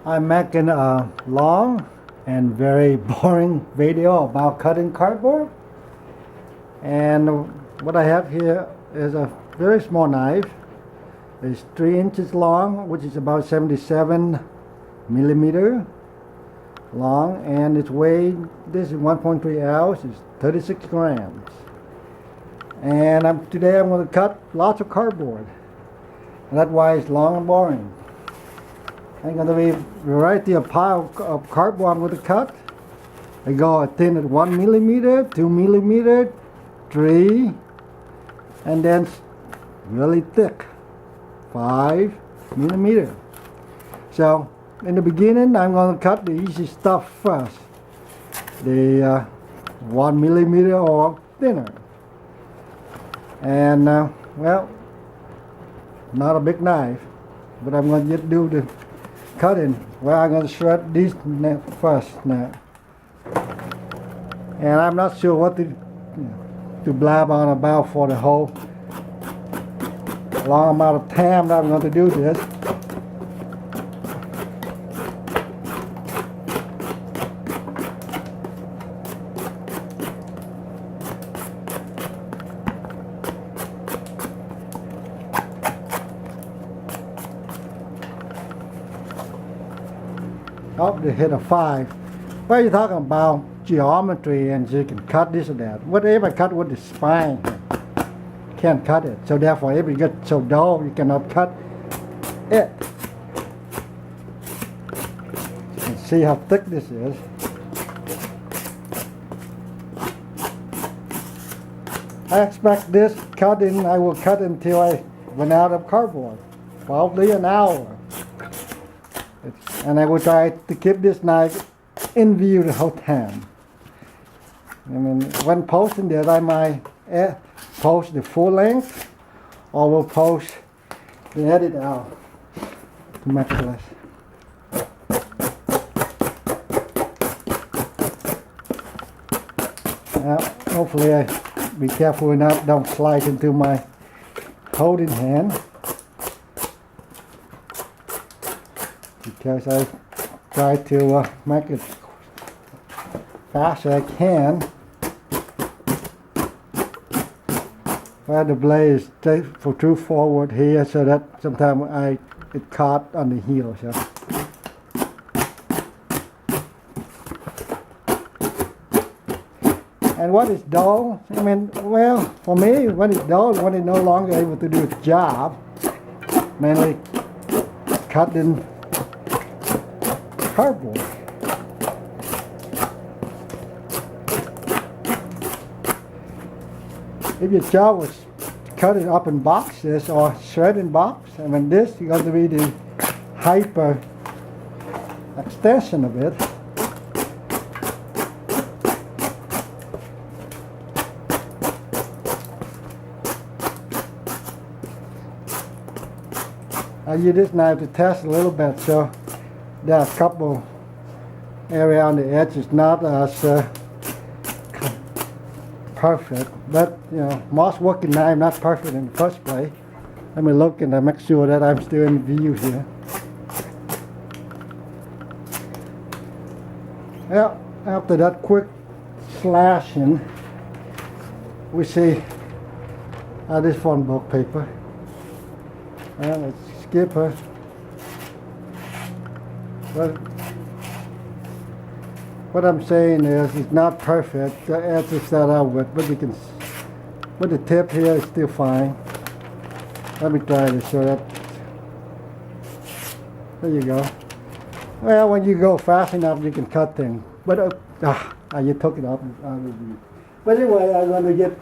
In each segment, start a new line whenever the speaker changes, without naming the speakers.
I'm making a long and very boring video about cutting cardboard. And what I have here is a very small knife. It's 3 inches long, which is about 77 millimeter long, and its weight, this is 1.3 ounce, is 36 grams. And today I'm going to cut lots of cardboard. And that's why it's long and boring. I'm going to be a variety of pile of cardboard I'm going to cut. I go thin at 1 millimeter, 2 millimeter, 3, and then really thick, 5 millimeter. So in the beginning, I'm going to cut the easy stuff first, the 1 millimeter or thinner. And well, not a big knife, but I'm going to just do the cutting. Well, I'm going to shred these first now. And I'm not sure what to blab on about for the whole long amount of time that I'm going to do this. Oh, they hit a 5. What are you talking about? Geometry, and you can cut this or that. Whatever I cut with the spine, can't cut it. So therefore, if it gets so dull, you cannot cut it. You can see how thick this is. I expect this cutting, I will cut until I run out of cardboard, probably an hour. And I will try to keep this knife in view the whole time. I mean, when posting this, I might post the full length, or will post the edit out to make it less. Hopefully I be careful enough, don't slide into my holding hand, because I try to make it fast as I can. Where the blade is too forward here, so that sometimes it caught on the heel. So. And what is dull? I mean, well, for me, when it's dull, when it's no longer able to do its job, mainly cutting cardboard. If your job was cutting up in boxes or shredding box, I mean, this is going to be the hyper extension of it. I use this knife to test a little bit, so there are a couple area on the edge is not as perfect, but you know, most working knife not perfect in the first place. Let me look and make sure that I'm still in view here. Well, after that quick slashing, we see this phone book paper. Let's skip her. But what I'm saying is, it's not perfect. The edge to start out with, but you can, but the tip here is still fine. Let me try to show that. There you go. Well, when you go fast enough, you can cut things. But you took it off. But anyway, I'm going to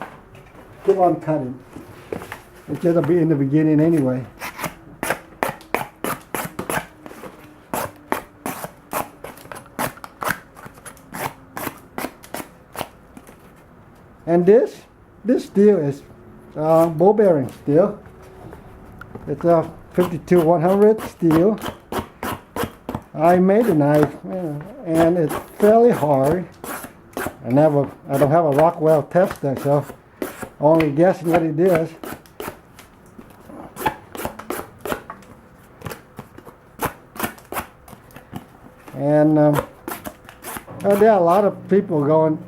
keep on cutting. It's going to be in the beginning anyway. And this steel is ball bearing steel. It's a 52-100 steel. I made a knife, and it's fairly hard. I don't have a Rockwell tester, so only guessing what it is. And there are a lot of people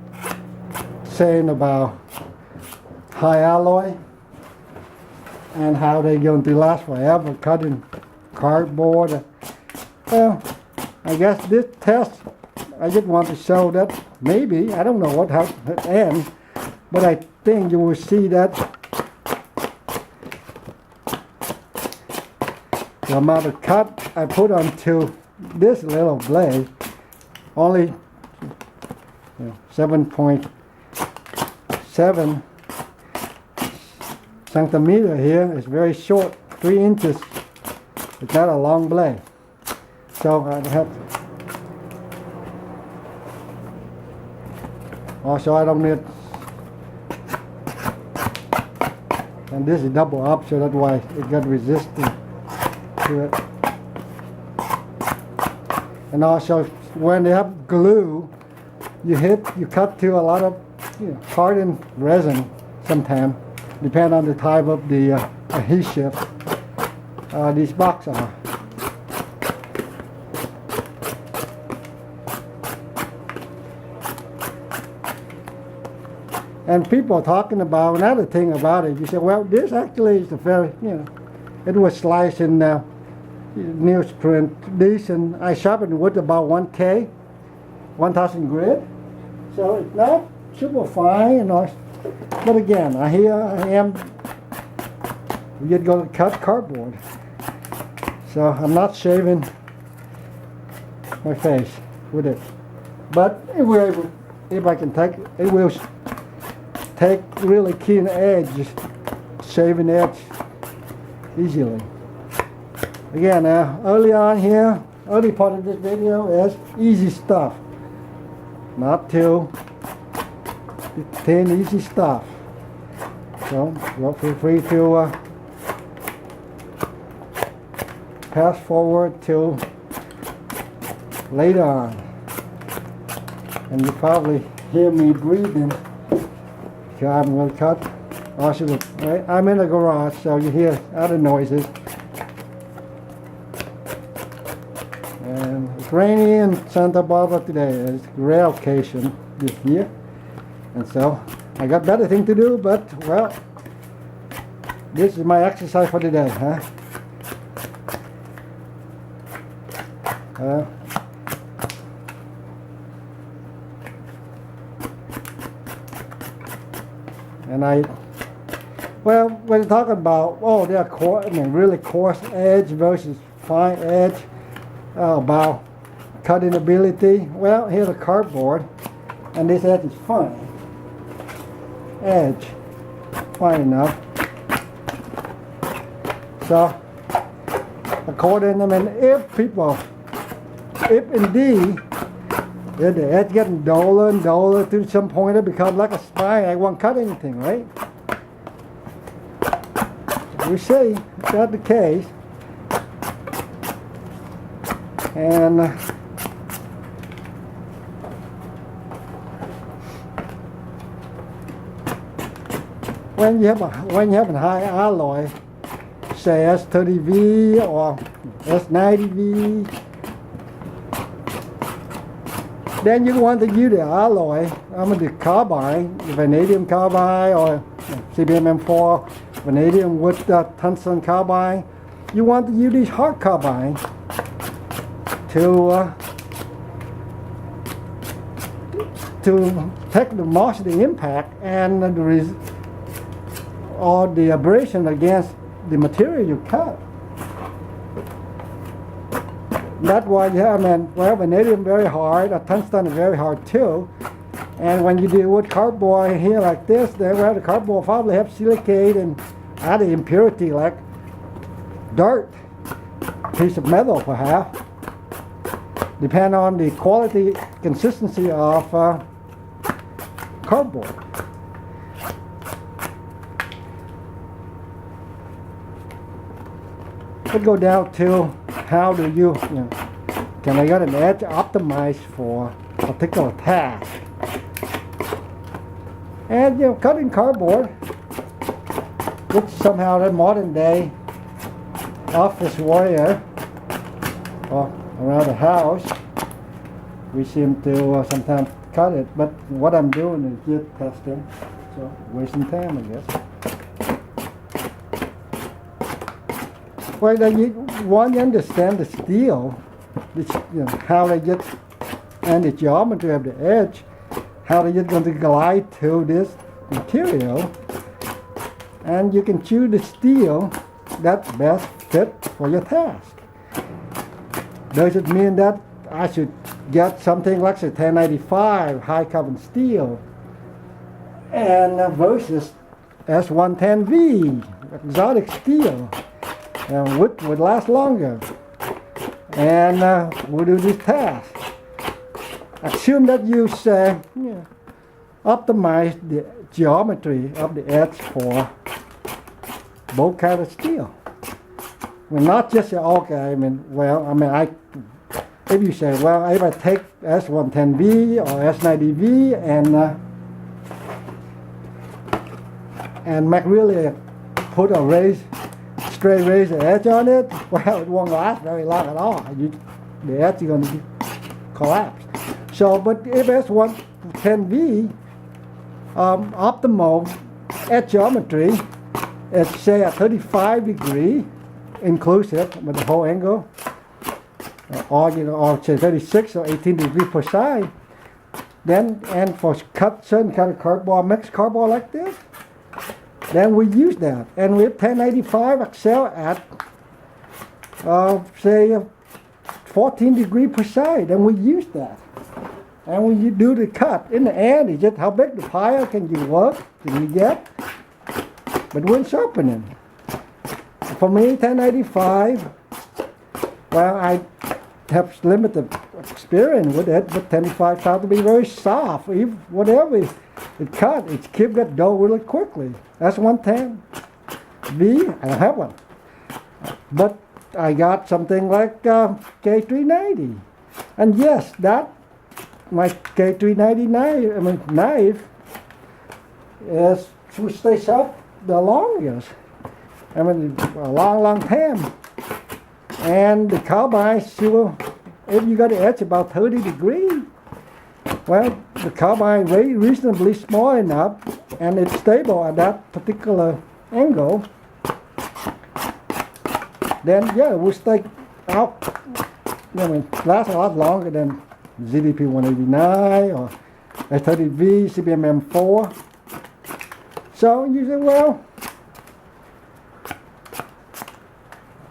saying about high alloy and how they're going to last forever cutting cardboard. Well, I guess this test, I just want to show that maybe, I don't know how it ends, but I think you will see that the amount of cut I put onto this little blade, only 7.7 centimeter here. Is very short, 3 inches. It's not a long blade. So I have, also I don't need, and this is double up, so that's why it got resistant to it. And also when they have glue, you cut to a lot of hardened resin sometimes, depending on the type of the adhesive these boxes are. And people are talking about another thing about it. You say, well, this actually is a very, it was sliced in newsprint. This, and I sharpened with about 1K, 1,000 grit. So it's not super fine, but again, here I am. We're going to cut cardboard. So I'm not shaving my face with it. But if I can take it, will take really keen edge, shaving edge easily. Again, early on here, early part of this video is easy stuff. Not too thin, easy stuff. So feel free to pass forward to later on. And you probably hear me breathing. I'm going to cut. Also, I'm in the garage, so you hear other noises. And it's rainy in Santa Barbara today. It's a rare occasion this year. And so I got better thing to do, but well, this is my exercise for the day, huh? And when you're talking about, they're really coarse edge versus fine edge, about cutting ability. Well, here's a cardboard, and this edge is fine. Edge, fine enough. So, according to them, if indeed the edge getting duller and duller to some point it becomes like a spine, I won't cut anything, right? We see that's the case. And when you have a high alloy, say S30V or S90V, then you want to use the alloy, the carbide, vanadium carbide or CBMM4 vanadium with tungsten carbide. You want to use these hard carbide to take the most of the impact and the abrasion against the material you cut. That's why vanadium very hard, tungsten is very hard too. And when you deal with cardboard here like this, then the cardboard probably have silicate and other impurity like dirt, piece of metal perhaps, depending on the quality, consistency of cardboard. It go down to how do you, can I get an edge optimized for a particular task? And cutting cardboard, which somehow the modern day office warrior or around the house we seem to sometimes cut it, but what I'm doing is just testing, so wasting time, I guess. Well, then once you understand the steel, how they get, and the geometry of the edge, how they get going to glide to this material, and you can choose the steel that's best fit for your task. Does it mean that I should get something like say 1095 high carbon steel and versus S110V exotic steel, and which would last longer, and we'll do this task. Assume that you say optimize the geometry of the edge for both kinds of steel. Well, not just say, okay, if you say, well, if I take S110V or S90V and make really put a straight razor edge on it, well, it won't last very long at all. The edge is going to collapse. So, but if S110V optimal edge geometry is say at 35 degree inclusive with the whole angle, or say 36 or 18 degrees per side, then, and for cut certain kind of cardboard, mixed cardboard like this, then we use that. And with 1085 excel at say 14 degrees per side, then we use that. And when you do the cut, in the end, it's just how big the pile can you work, can you get, but when sharpening. For me, 1085, well, I have limited experience with it, but 1085 found to be very soft. Even whatever it cut, it keep that dough really quickly. That's 110V, I don't have one. But I got something like K390. And yes, that my K390 knife is to stay sharp the longest. A long time. And the carbide, sure, if you got the edge about 30 degrees, well, the carbide very reasonably small enough, and it's stable at that particular angle, then yeah, it will stay out. Last a lot longer than ZDP 189 or S30V, CBM M4. So you say, well,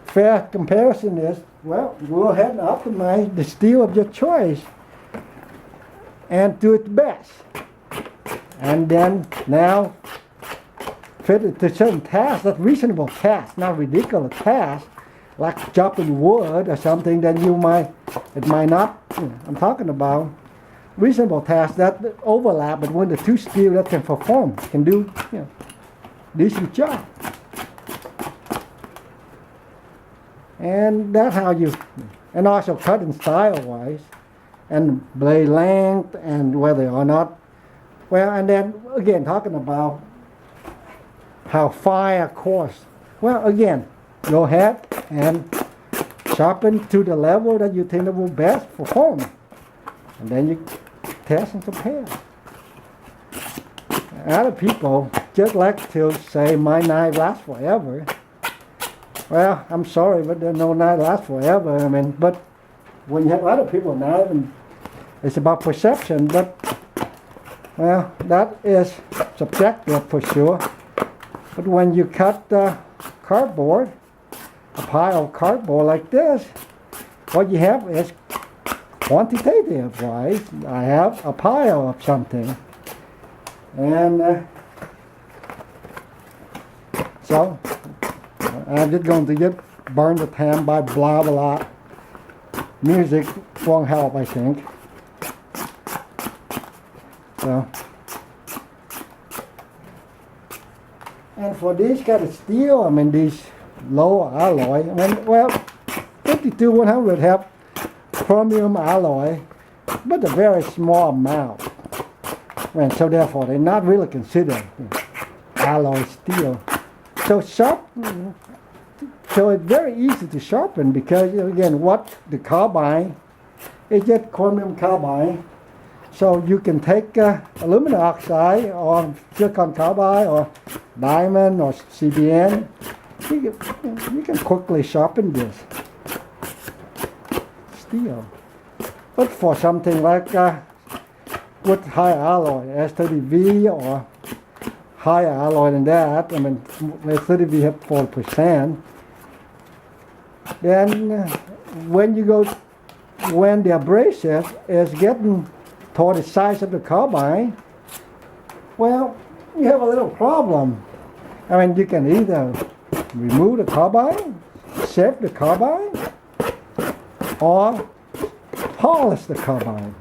fair comparison is, well, go ahead and optimize the steel of your choice and do it best. And then now fit it to certain tasks, that's reasonable tasks, not ridiculous tasks, like chopping wood or something, then it might not, I'm talking about reasonable tasks that overlap between the two steel that can perform, can do, decent job. And that's how you, and also cutting style-wise, and blade length, and whether or not, well, and then again, talking about how fine, of course. Well, again, go ahead and sharpen to the level that you think it will best perform. And then you test and compare. Other people just like to say, my knife lasts forever. Well, I'm sorry, but there's no knife lasts forever. But when you have other people's knife, and it's about perception, but, well, that is subjective for sure. But when you cut cardboard, a pile of cardboard like this, what you have is quantitative wise. I have a pile of something. And so I'm just going to get burned the time by blah blah. Music won't help, I think. So, and for these kind of steel, these low alloy, well, 52100 have chromium alloy, but a very small amount. So therefore, they're not really considered alloy steel. So it's very easy to sharpen because, again, what the carbide it's just chromium carbide. So you can take aluminum oxide or silicon carbide or diamond or CBN. You can quickly sharpen this steel. But for something like with high alloy, S30V or higher alloy than that, I mean, S30V have 4%. Then when the abrasive is getting toward the size of the carbide, well, you have a little problem. I mean, you can either remove the carbide, save the carbide, or polish the carbide.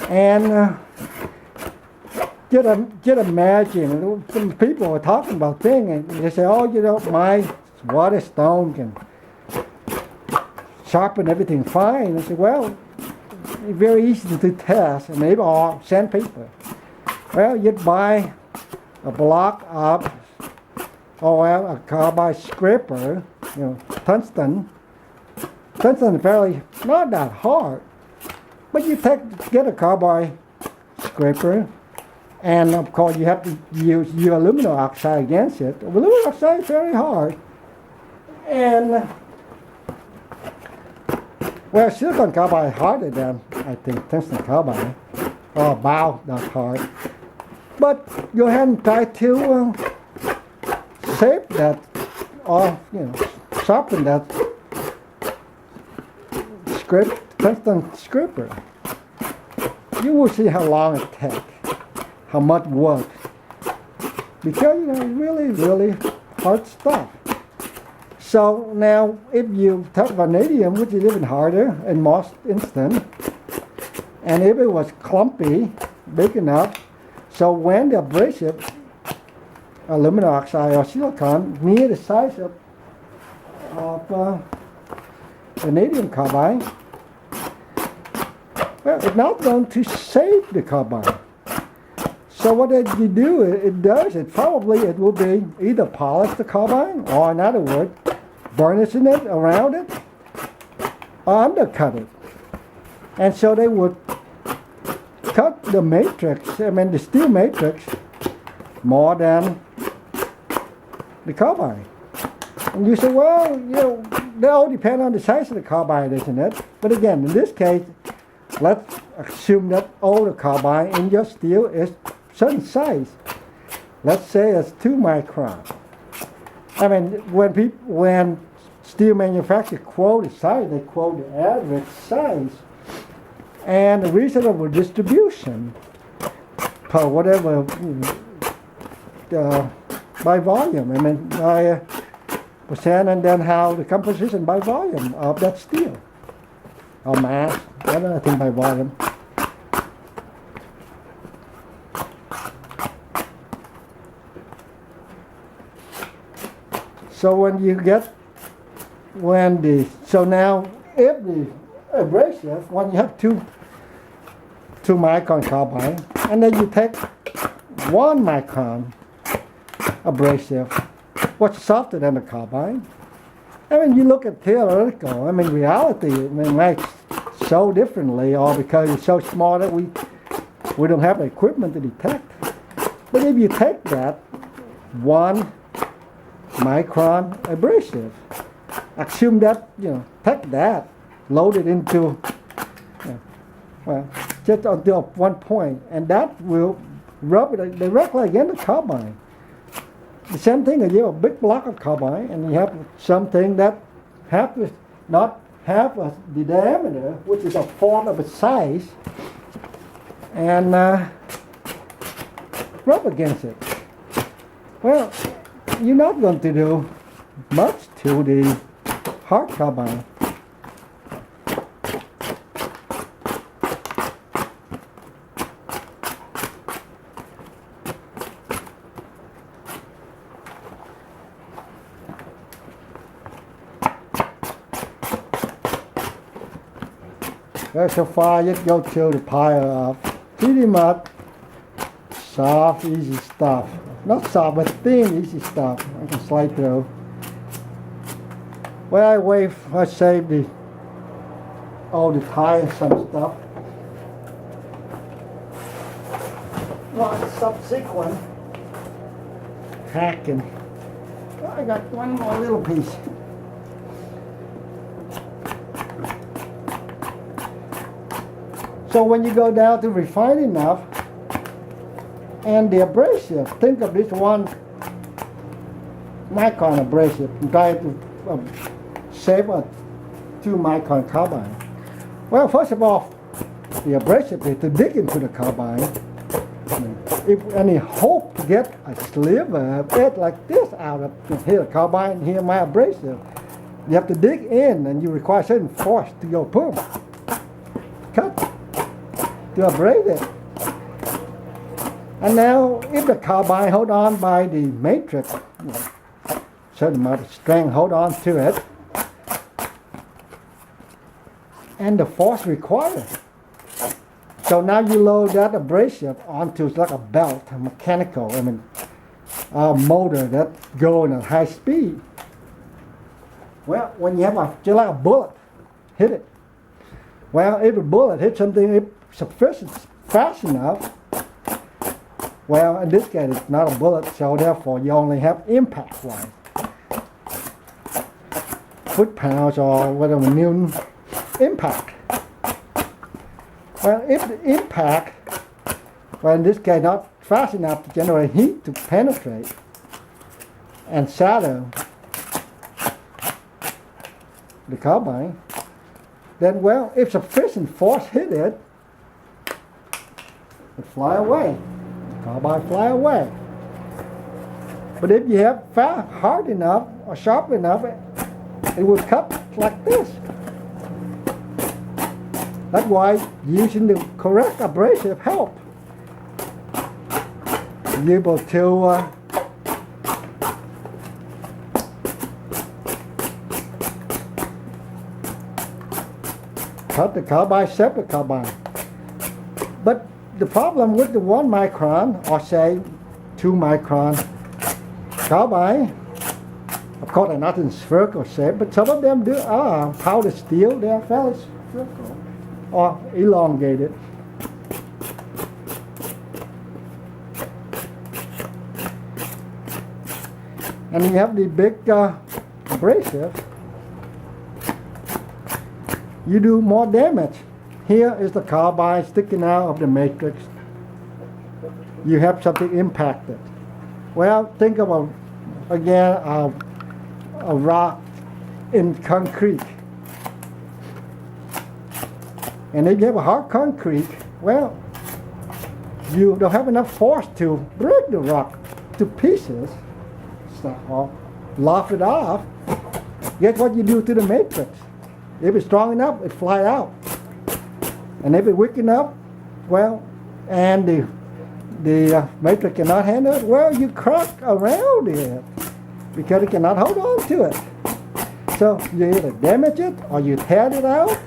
And just imagine, some people are talking about things, and they say, oh, you know, my water stone can sharpen everything fine. I say, well, it's very easy to test, and maybe or sandpaper. Well, you'd buy a block of, a carbide scraper, you know, tungsten. Tungsten is fairly not that hard, but you get a carbide scraper, and of course you have to use your aluminum oxide against it. Aluminum oxide is very hard, and well, silicon carbide is harder than I think tungsten carbide, or about that hard. But go ahead and try to shape that, or sharpen that tungsten scraper. You will see how long it takes, how much work, because it's really hard stuff. So now, if you talk vanadium, which is even harder in most instances, and if it was clumpy, big enough, so when the abrasive aluminum oxide or silicon near the size of vanadium carbide, well, it's not going to save the carbide. So what it will be either polish the carbide, or in other words, burnishing it around it, or undercut it. And so they would cut the matrix, the steel matrix, more than the carbide. And you say, well, they all depend on the size of the carbide, isn't it? But again, in this case, let's assume that all the carbide in your steel is certain size. Let's say it's 2 micron. I mean, when steel manufacturers quote the size, they quote the average size and a reasonable distribution per whatever by volume. I mean, by percent, and then how the composition by volume of that steel or mass. I don't think by volume. So so now if the abrasive, when you have two micron carbide, and then you take 1 micron abrasive, what's softer than the carbide? I mean, you look at theoretical. I mean, reality, it might show differently, or because it's so small that we don't have the equipment to detect. But if you take that 1 micron abrasive, assume that, take that, load it into, just until one point, and that will rub it directly against the carbide. The same thing is you have a big block of carbide, and you have something that not half of the diameter, which is a fourth of its size, and rub against it. Well, you're not going to do much to the hard carbide. Well, so far, just go to the pile of pretty much soft, easy stuff. Not soft, but thin, easy stuff. I can slide through. Well, I save the all the tires and stuff. Well, subsequent hacking. I got one more little piece. So when you go down to refine enough, and the abrasive, think of this 1-micron abrasive, and try to save a 2-micron carbide. Well, first of all, the abrasive is to dig into the carbide. If any hope to get a sliver of it like this out of here, carbide, and here my abrasive, you have to dig in, and you require certain force to go boom, cut, to abrade it. And now, if the carbide hold on by the matrix, certain amount of strength hold on to it, and the force required. So now you load that abrasive onto like a belt, a mechanical, a motor that go in a high speed. Well, when you have just like a bullet, hit it. Well, if a bullet hits something sufficient, fast enough, well, in this case, it's not a bullet, so therefore you only have impact wise. Foot-pounds or whatever, Newton impact. Well, if the impact, well, in this case, not fast enough to generate heat to penetrate and shatter the carbide, then, well, if sufficient force hit it, it fly away. The carbide fly away. But if you have hard enough or sharp enough, it will cut like this. That's why using the correct abrasive help. Be able to cut the carbide, separate carbide. But the problem with the 1-micron, or say 2-micron carbide, of course they're not in spherical shape, but some of them are powder steel, they are fairly spherical or elongated. And you have the big abrasive, you do more damage. Here is the carbide sticking out of the matrix. You have something impacted. Well, think of a rock in concrete. And if you have a hard concrete, well, you don't have enough force to break the rock to pieces, or loft it off. Guess what you do to the matrix? If it's strong enough, it fly out. And if it's weak enough, well, and the matrix cannot handle it, well, you crack around it because it cannot hold on to it. So you either damage it or you tear it out.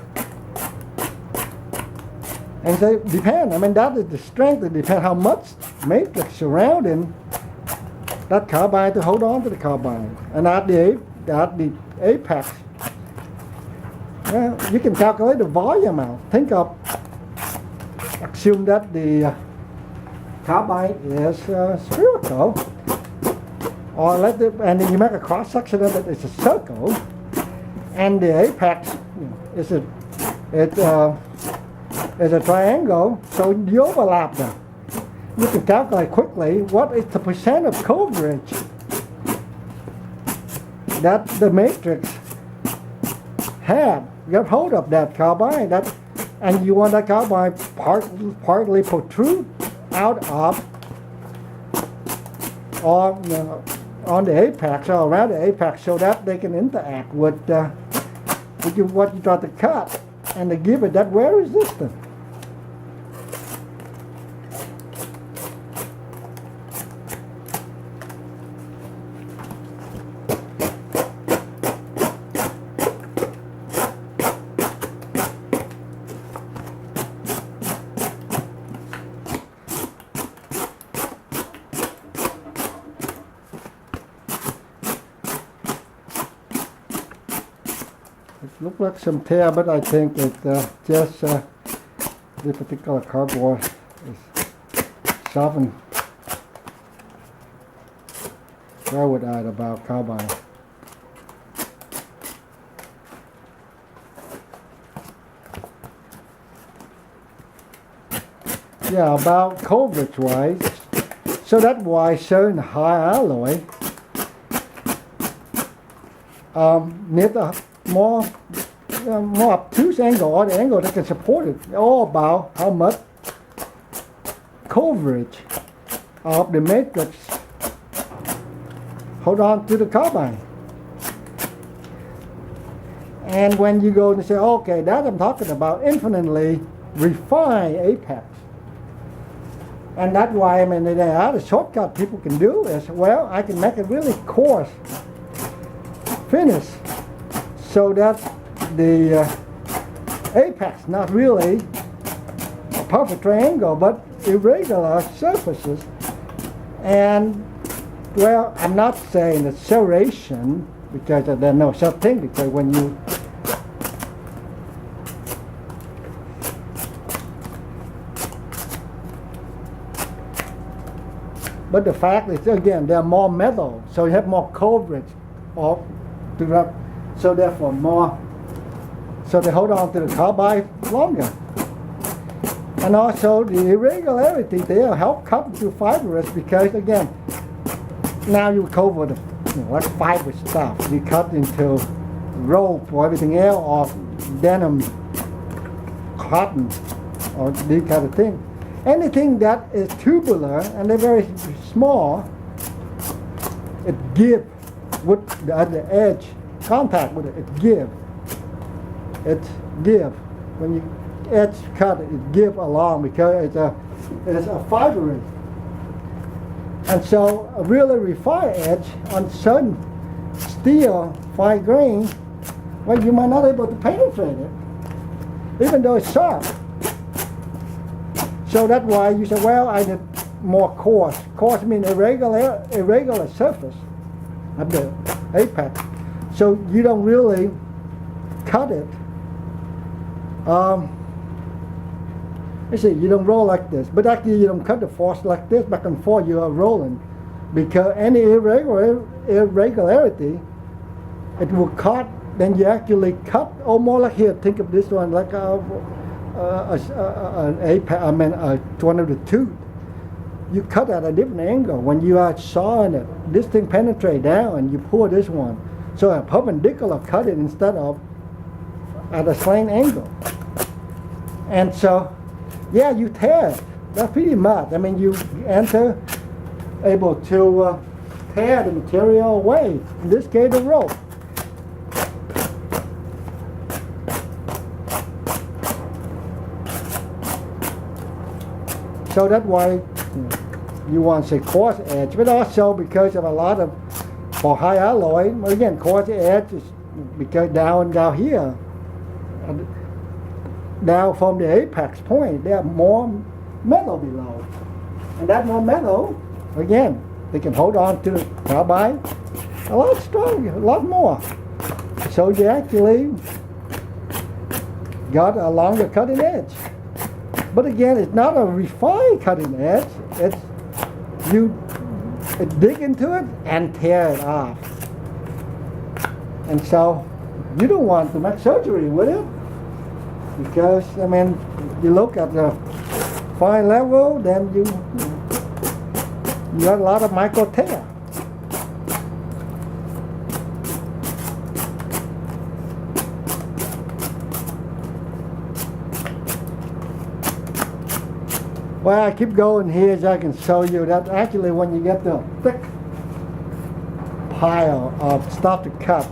And so it depends. That is the strength. It depends how much matrix surrounding that carbide to hold on to the carbide. And at the apex, well, you can calculate the volume out. Assume that the carbide is spherical, and then you make a cross section of it. It's a circle, and the apex is a triangle. So you overlap them. You can calculate quickly what is the percent of coverage that the matrix had. Get hold of that carbide, and you want that carbide partly protrude out of, or on the apex or around the apex, so that they can interact with what you try to cut, and to give it that wear resistance. Look like some tear, but I think it's just this particular cardboard is sharpened. Where would I about carbine? Yeah, about coverage wise. So that's why certain high alloy need a more obtuse angle, or the angle that can support it. All about how much coverage of the matrix hold on to the carbine. And when you go and say, okay, that I'm talking about infinitely refined apex. And that's why, I mean, the other shortcut people can do is, well, I can make it really coarse finish so that the apex not really a perfect triangle, but irregular surfaces. And, well, I'm not saying it's serration, because there's no such thing, because when you but the fact is, again, there are more metal, so you have more coverage of the, so therefore more, so they hold on to the carbide longer. And also the irregularity there help cut into fibrous, because again, now you cover the like fiber stuff. You cut into rope or everything else, or denim, cotton, or this kind of thing. Anything that is tubular and they're very small, it give with the other edge contact with it. It give. When you edge cut it, it give along, because it's a fibrous. And so a really refined edge on certain steel fine grain, well, you might not be able to penetrate it, even though it's sharp. So that's why you say, well, I need more coarse. Coarse means irregular surface of the apex. So you don't really cut it. You see, you don't roll like this, but actually you don't cut the force like this back and forth. You are rolling, because any irregularity, it will cut. Then you actually cut, or more like here. Think of this one like an apex. I mean, one of the tooth. You cut at a different angle. When you are sawing it, this thing penetrates down, and you pull this one. So a perpendicular cut it instead of at a slant angle. And so, yeah, you tear it. That's pretty much. I mean, you enter able to tear the material away. In this case, the rope. So that's why you want to say coarse edge, but also because of a lot of, for high alloy, again, coarse edge is because down here, down from the apex point, there are more metal below. And that more metal, again, they can hold on to the carbide a lot stronger, a lot more. So you actually got a longer cutting edge. But again, it's not a refined cutting edge. It's you dig into it and tear it off. And so you don't want to make surgery with it, because I mean, you look at the fine level, then you got a lot of micro tear. Well, I keep going here so I can show you that actually when you get the thick pile of stuff to cut,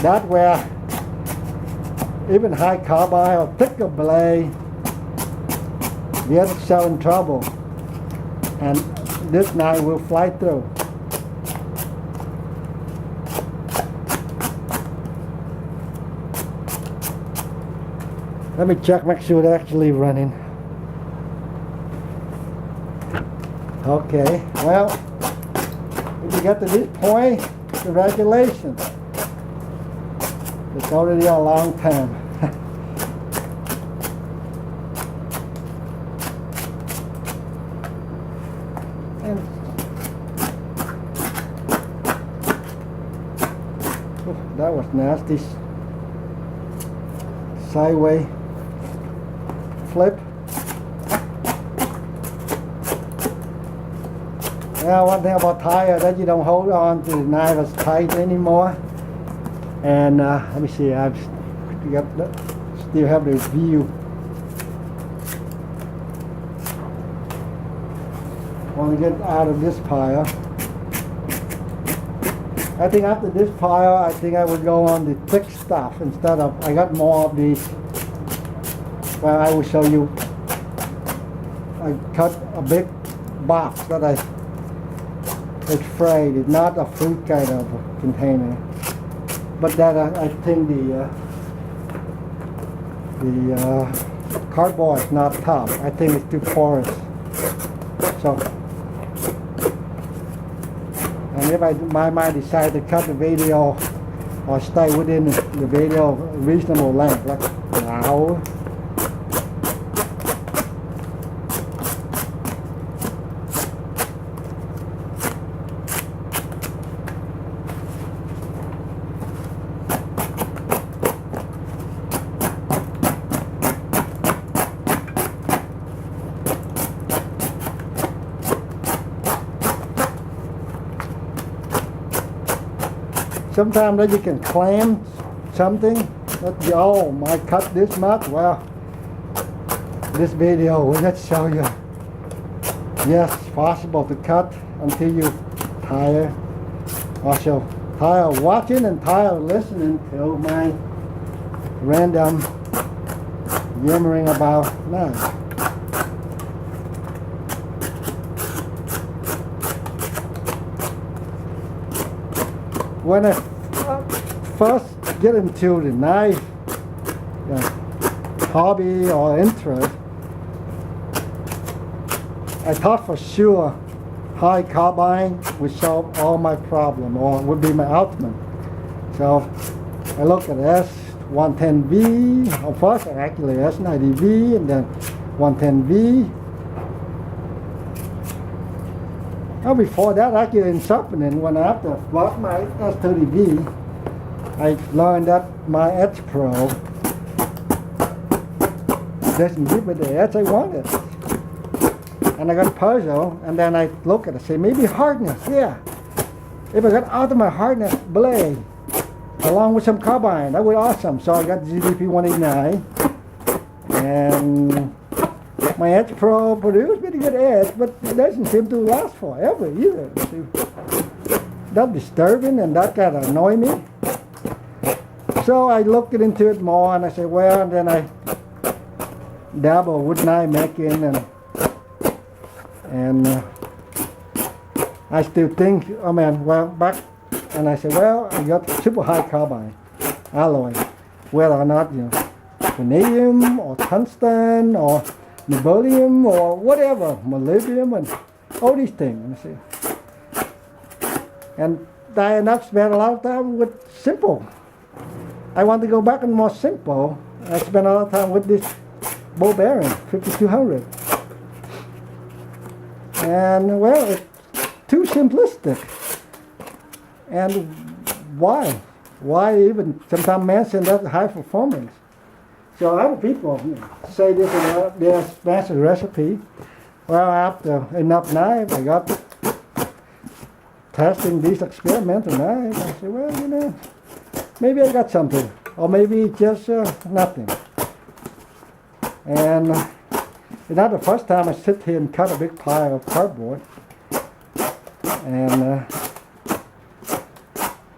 that's where even high carbide or thicker blade get yourself in trouble, and this knife will fly through. Let me check, make sure it's actually running. Okay, well, if you get to this point, congratulations. It's already a long time. And that was nasty. Sideways flip. Now one thing about tire that you don't hold on to the knife as tight anymore. And let me see, I've still have the view. Want to get out of this pile. I think after this pile, I think I would go on the thick stuff instead of, I got more of these. Well, I will show you. I cut a big box that it's frayed. It's not a fruit kind of container. But that I think the cardboard is not tough. I think it's too porous. So, and if I might decide to cut the video or stay within the video reasonable length, like an hour. Sometimes that you can claim something that, oh, I cut this much. Well, this video will just show you, yes, it's possible to cut until you tire. Also, tire watching and tire listening to my random yammering about knives. When I first get into the knife hobby or interest, I thought for sure high carbine would solve all my problem or would be my ultimate. So I looked at S110V, or first actually S90V and then 110V. Now before that, actually in sharpening, when after I bought my S30V, I learned that my Edge Pro doesn't give me the edge I wanted. And I got puzzled, and then I look at it and say, maybe hardness, yeah. If I got ultimate hardness blade, along with some carbine, that would be awesome. So I got the GDP 189, and my Edge Pro produced pretty good edge, but it doesn't seem to last forever either. That's disturbing, and that kind of annoyed me. So I looked into it more, and I said, well, and then I dabble with knife making, and I still think, oh man, well, back, and I said, well, I got super high carbine alloy, whether or not, vanadium or tungsten or niobium or whatever, molybdenum and all these things. And I enough spent a lot of time with simple. I want to go back and more simple. I spent a lot of time with this ball bearing, 5200. And well, it's too simplistic. And why? Why even sometimes mention that high performance? So other people say this is their master recipe. Well, after enough knives, I got testing these experimental knives. I said, well, maybe I got something, or maybe just nothing. And it's not the first time I sit here and cut a big pile of cardboard. And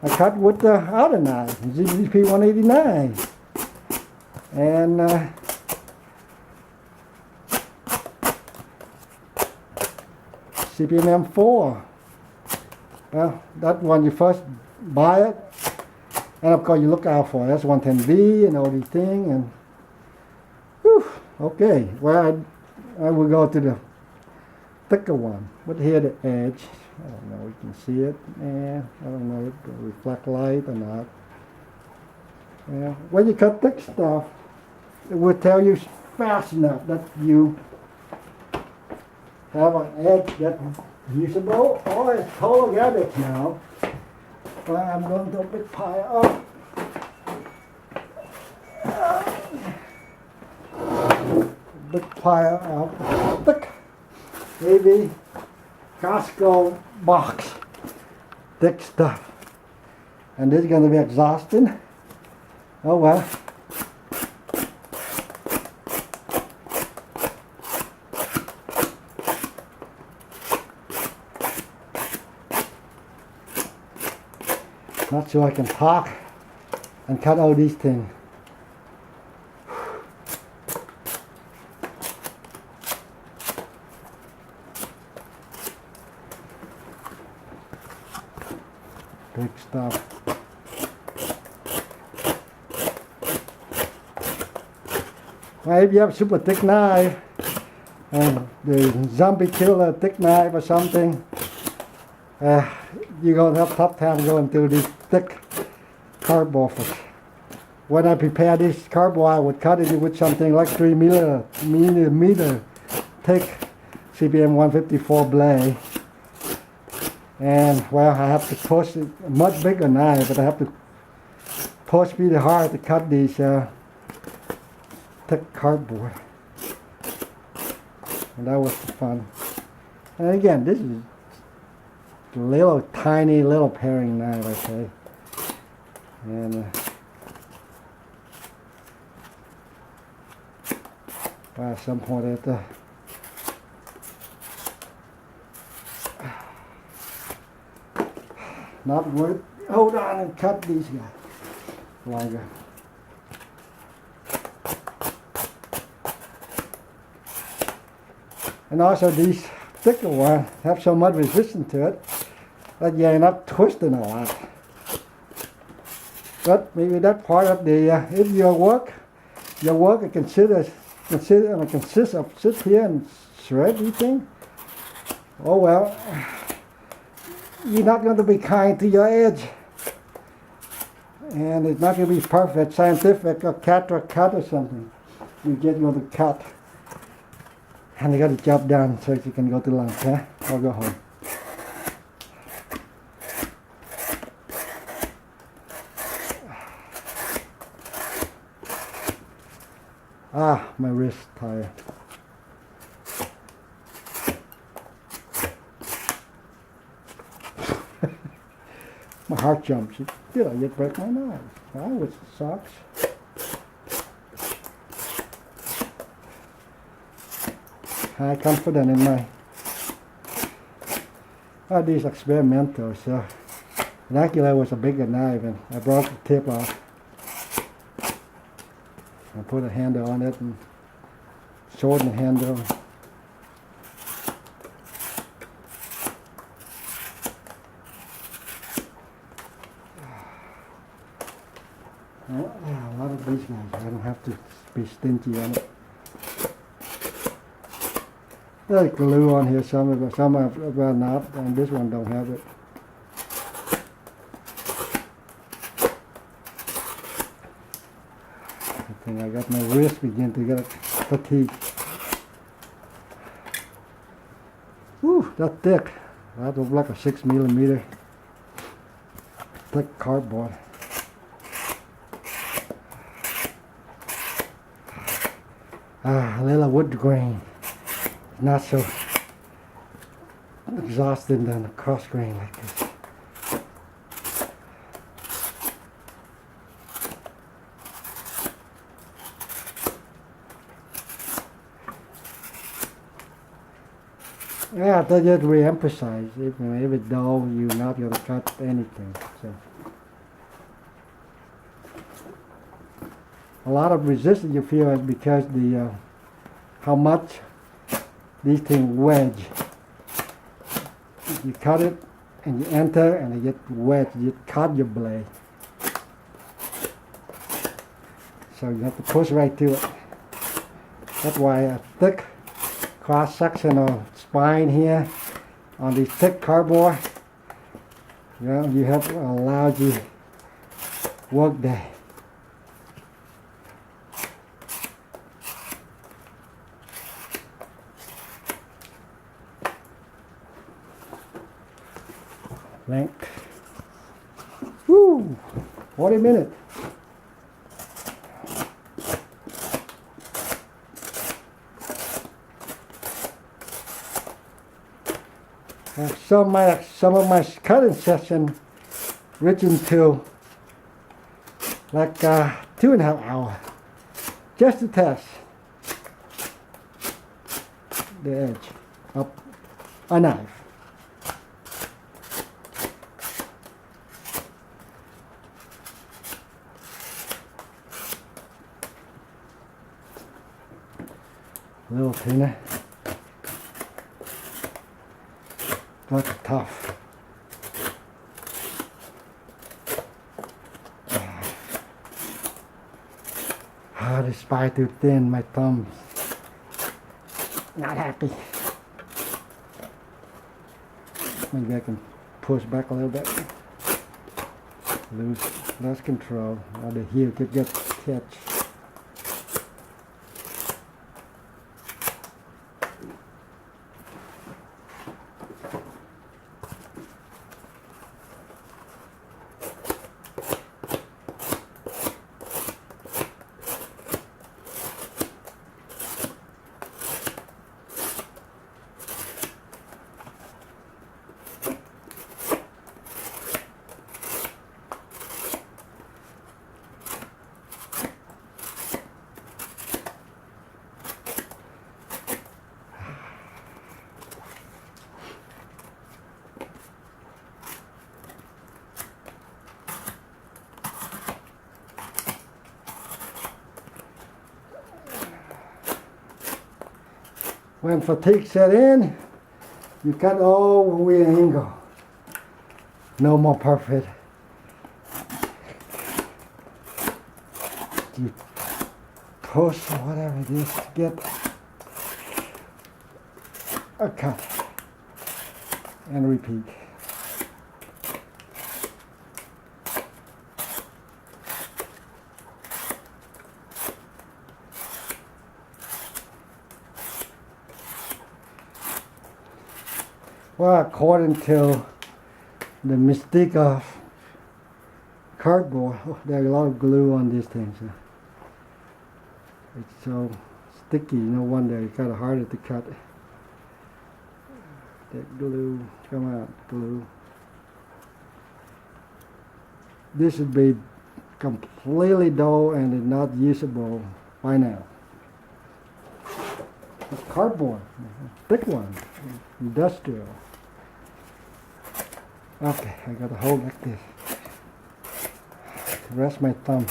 I cut with the outer knife, GDP 189. And CPM 4. Well, that one you first buy it, and of course you look out for S110V and all these things. And whew, okay, well I will go to the thicker one. But here the edge. I don't know. You can see it. I don't know if it will reflect light or not. Yeah. When you cut thick stuff, it will tell you fast enough that you have an edge that's usable. Oh, it's total garbage now. But I'm going to big pile up. Big pile of thick, heavy Costco box, thick stuff. And this is going to be exhausting. Oh well. Not sure I can talk and cut all these things. Big stuff. Well, if you have super thick knife and the zombie killer thick knife or something, you're going to have a tough time going through these thick cardboard. When I prepare this cardboard, I would cut it with something like 3 millimeter thick CPM 154 blade. And well, I have to push it, a much bigger knife, but I have to push really hard to cut these thick cardboard. And that was fun. And again, this is little tiny little paring knife, I say. And at some point I have to not worth, hold on and cut these guys longer. And also these thicker ones have so much resistance to it that you're not twisting a lot. But maybe that part of the, if your work consists of sit here and shred everything, oh well, you're not going to be kind to your edge. And it's not going to be perfect, scientific, or cut or something. You just going to cut. And you got the job done so you can go to lunch, huh? Or go home. Ah, my wrist tired. My heart jumps. Did I just break my nose? I was socks. High confident in my these experimental. So Dracula was a bigger knife, and I broke the tip off. I put a handle on it and shortened the handle. A lot of these guys, I don't have to be stingy on it. There's glue on here, some have not, and this one don't have it. I think I got my wrist begin to get fatigued. Whew, that thick. That looks like a 6 millimeter thick cardboard. A little wood grain. Not so exhausting than a cross grain like this. Yeah, I just re-emphasize, if it's dull, you're not going to cut anything. So a lot of resistance you feel is because the how much these things wedge. You cut it and you enter and it gets wedged. You cut your blade. So you have to push right to it. That's why a thick cross-sectional spine here on this thick cardboard, you have a lousy work day. length. Woo! 40 minutes. Some of my cutting session reach into like 2.5 hours just to test the edge of a knife. A little thinner, but tough. The spine too thin, my thumbs not happy. Maybe I can push back a little bit. Lose less control. Or the heel could get catch. When fatigue set in, you cut all the way angle. No more perfect. You push whatever it is to get a cut and repeat. Well, according to the mystique of cardboard, there's a lot of glue on these things. It's so sticky, no wonder it's kind of harder to cut. That glue, come out, glue. This should be completely dull and not usable by now. It's cardboard, thick one, industrial. Okay, I got to hold like this. Rest my thumb.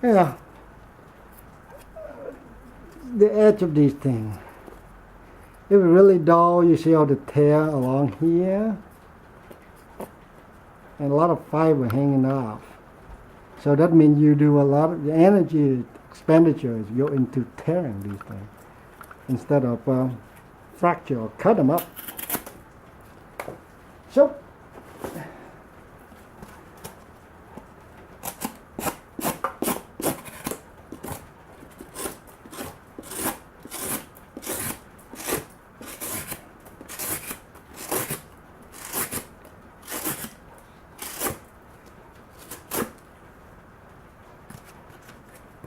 Yeah, the edge of these things. If it's really dull, you see all the tear along here, and a lot of fiber hanging off. So that means you do a lot of the energy expenditures go into tearing these things instead of fracture or cut them up. So.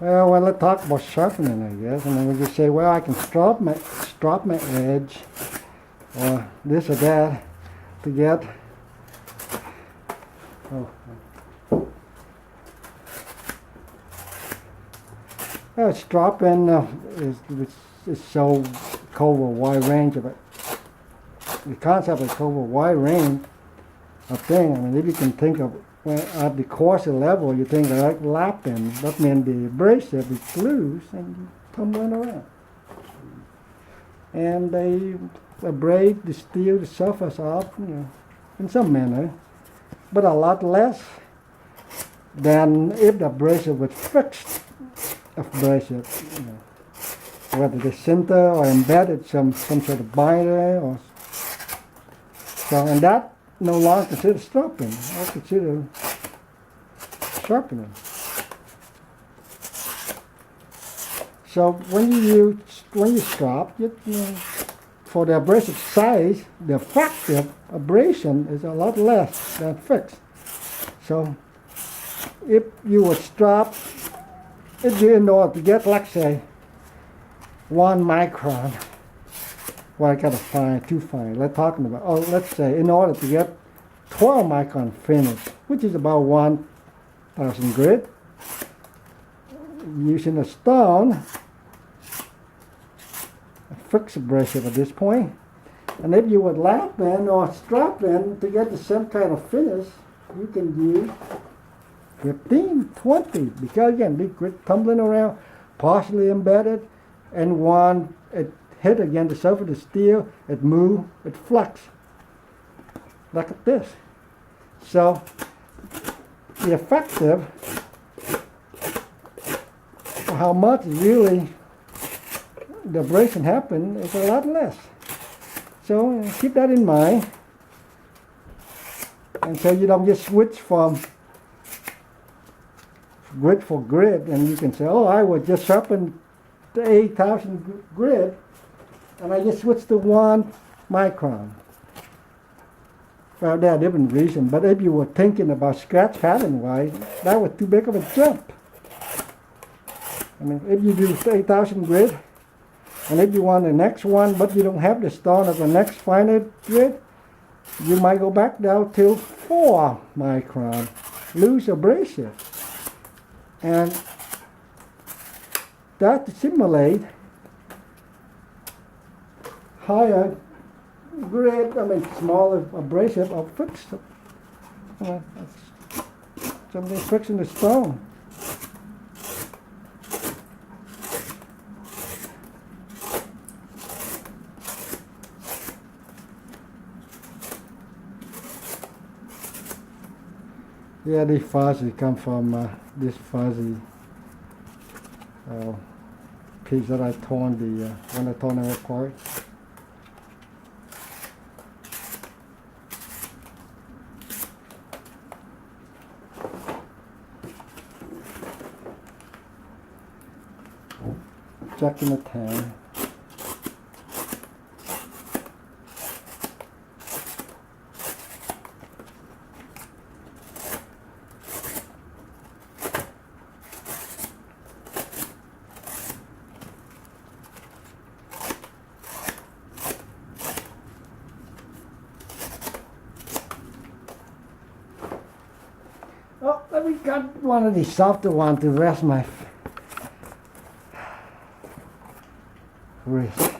Well, let's talk about sharpening, I guess, and then we just say, well, I can strop my edge, or this or that, to get. Oh. Well, stropping is so cover a wide range of it. The concept is cover a wide range of things. I mean, if you can think of. When at the coarser level, you think like lapping, that means the abrasive is loose and tumbling around. And they abrade the steel, the surface off, in some manner, but a lot less than if the abrasive was fixed abrasive, whether the center or embedded some sort of binder or so, and that no longer considered stropping. I consider sharpening. So when you strop, for the abrasive size, the effective abrasion is a lot less than fixed. So if you would strop, if you in order to get, like say, 1 micron, well, I gotta find 2 fine. Let's say in order to get 12 micron finish, which is about 1,000 grit, using a stone, a fixed abrasive at this point. And if you would lap in or strap in to get the same kind of finish, you can use 15, 20, because again, the grit tumbling around, partially embedded, and one it hit against the surface of the steel, it moved, it flux, like this. So the effective, how much really the abrasion happened is a lot less. So keep that in mind. And so you don't just switch from grit for grit, and you can say, oh, I would just sharpen the 8,000 grit, and I just switched to 1 micron. Well, there are different reasons, but if you were thinking about scratch pattern-wise, that was too big of a jump. I mean, if you do 8,000 grit, and if you want the next one, but you don't have the stone of the next finer grit, you might go back down to 4 micron, lose abrasive. And that simulate higher grit, smaller abrasive of fixed. Something fixing the stone. Yeah, the fuzzy come from this fuzzy piece that I torn when I torn it apart. Checking the tan. Oh, let me got one of these softer ones to rest my wrist.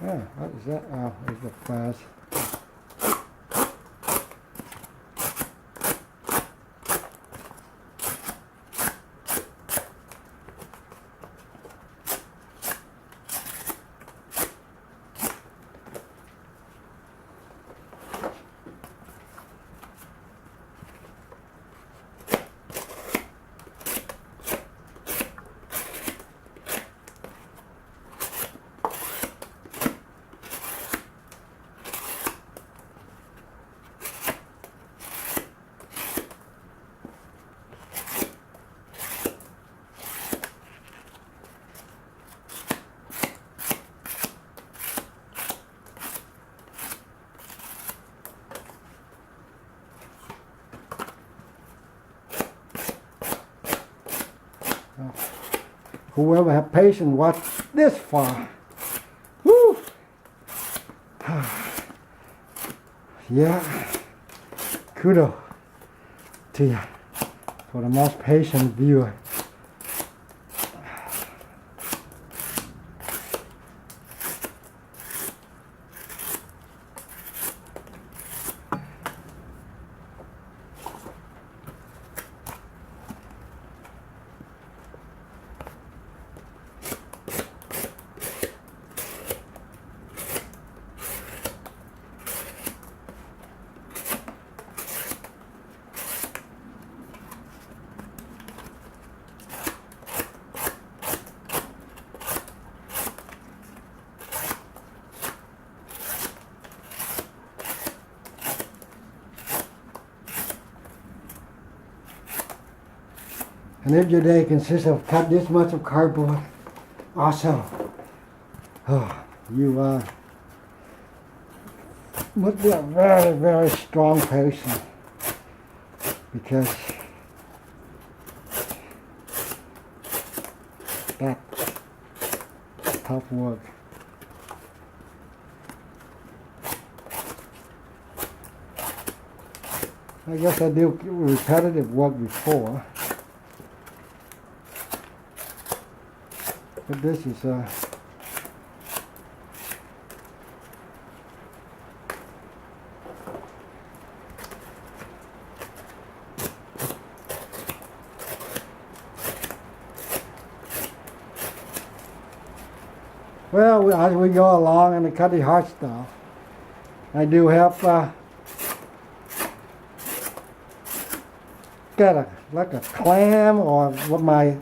Yeah, what is that? Oh, there's the fuzz. Whoever have patience watch this far. Woo! Yeah. Kudos to you for the most patient viewer. And if your day consists of cut this much of cardboard, also, you must be a very, very strong person, because that's tough work. I guess I did repetitive work before, but this is well, as we go along and cut the hard stuff, I do have get like a clam, or what my